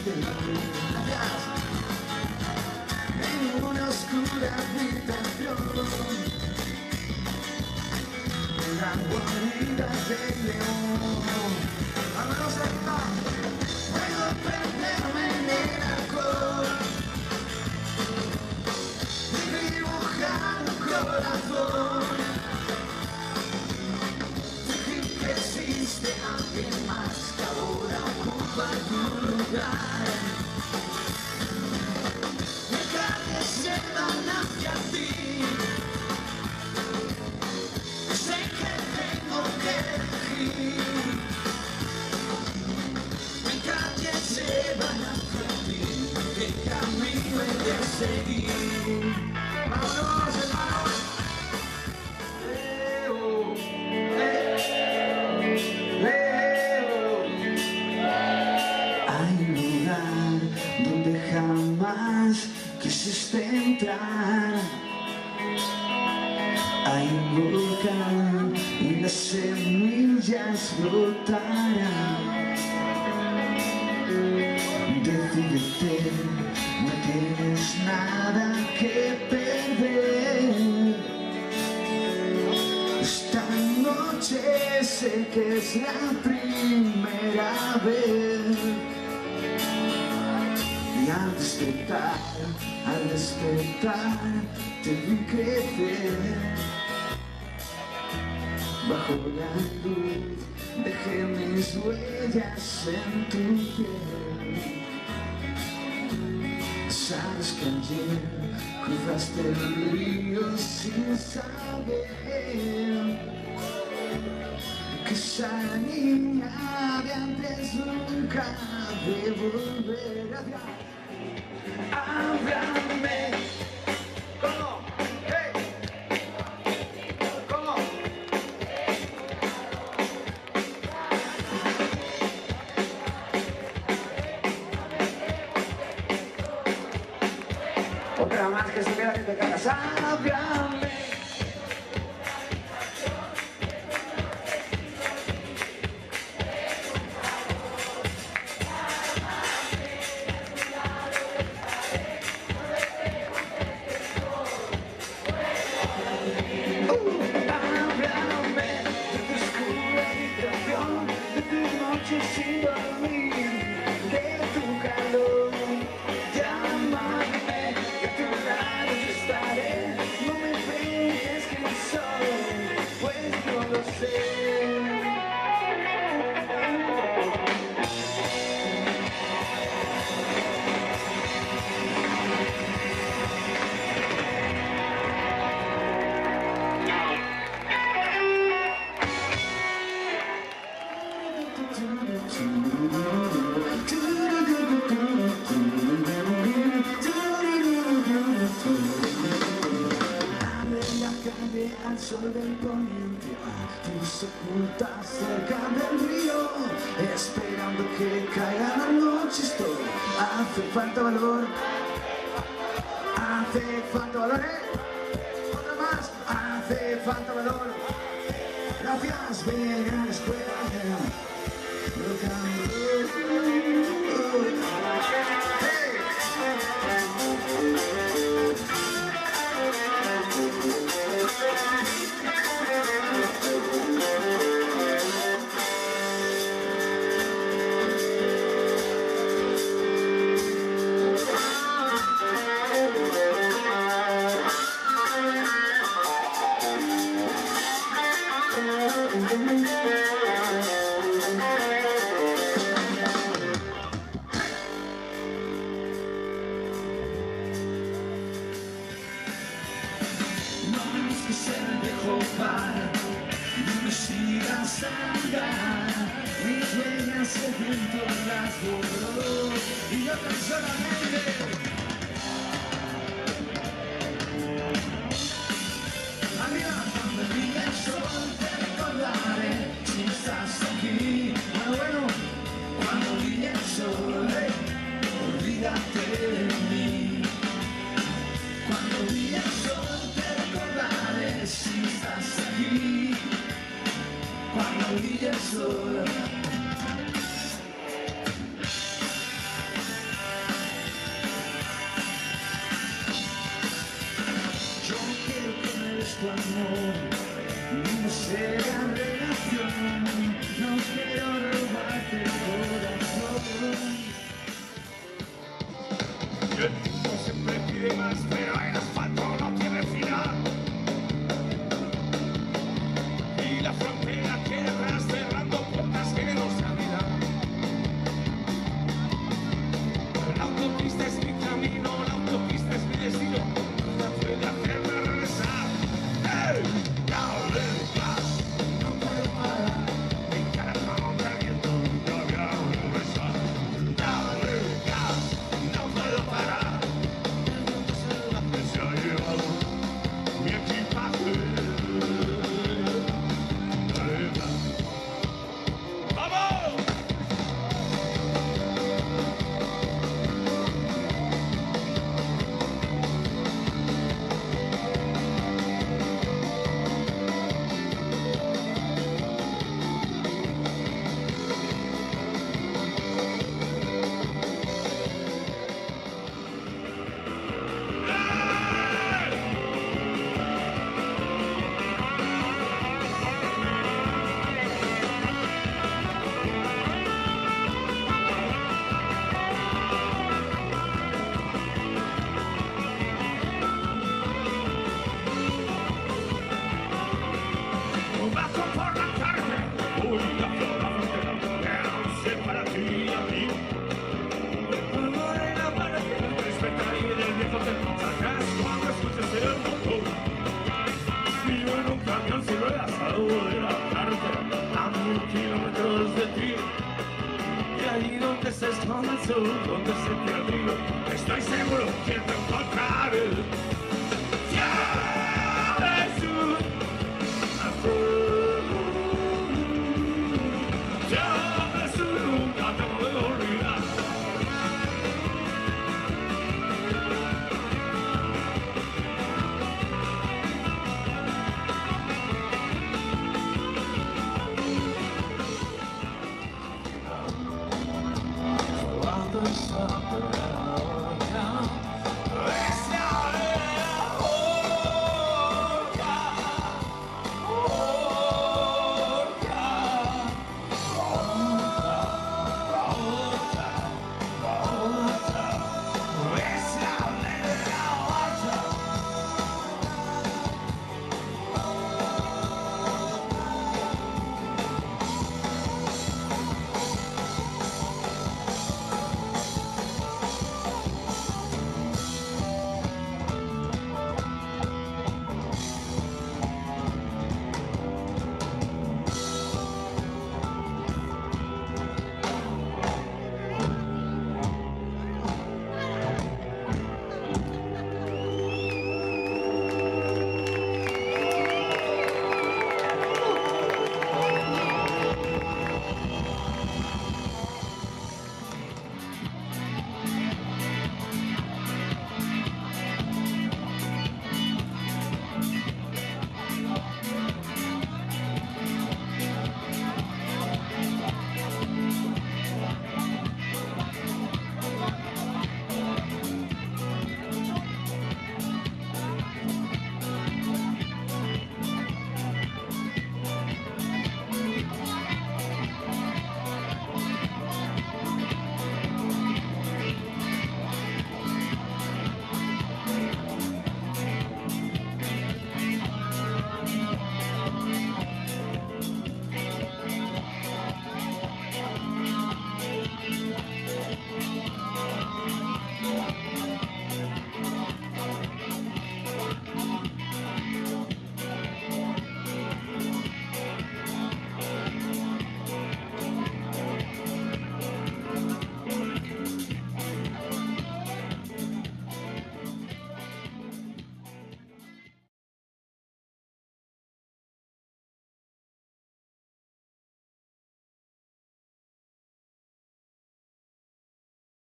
en una oscura habitación, la guarida del león. Vámonos arriba. Puedo perderme en el alcohol y dibujar un corazón. Decir que existe alguien más que ahora ocupa tu lugar. Mis calles se van hacia ti. Sé que tengo que elegir. Mis calles se van hacia ti. ¿Qué camino he de seguir? ¡Vámonos, hermanos! Hay un lugar donde jamás quisiste entrar. Hay un volcán y las semillas brotarán. Decídete, no tienes nada que perder. Esta noche sé que es la primera vez. Y al despertar, te vi crecer. Bajo la luz dejé mis huellas en tu piel. Sabes que ayer cruzaste el río sin saber que esa niña de antes nunca de volver atrás. Háblame. ¿Cómo? ¡Hey! ¿Cómo? Otra más que estuviera que te cagas. Háblame. Sin dormir, de tu calor, llámame, que a tu lado yo estaré. No me preguntes quién soy, pues no lo sé. Abre la calle al sol del poniente, tú se oculta cerca del río, esperando que caiga la noche. Esto hace falta valor, hace falta valor, otra más, hace falta valor. Gracias, vengan después. Que se dejó par, no me sigas a andar. Mis huellas el viento las borró y yo tan solamente arriba cuando brille el sol te recordaré si estás aquí. Bueno, cuando brille el sol, olvídate de mí. Cuando brille el sol si estás aquí, cuando brille el sol. no será relación, no quiero robarte el corazón. Y el mundo siempre pide más, pero hay las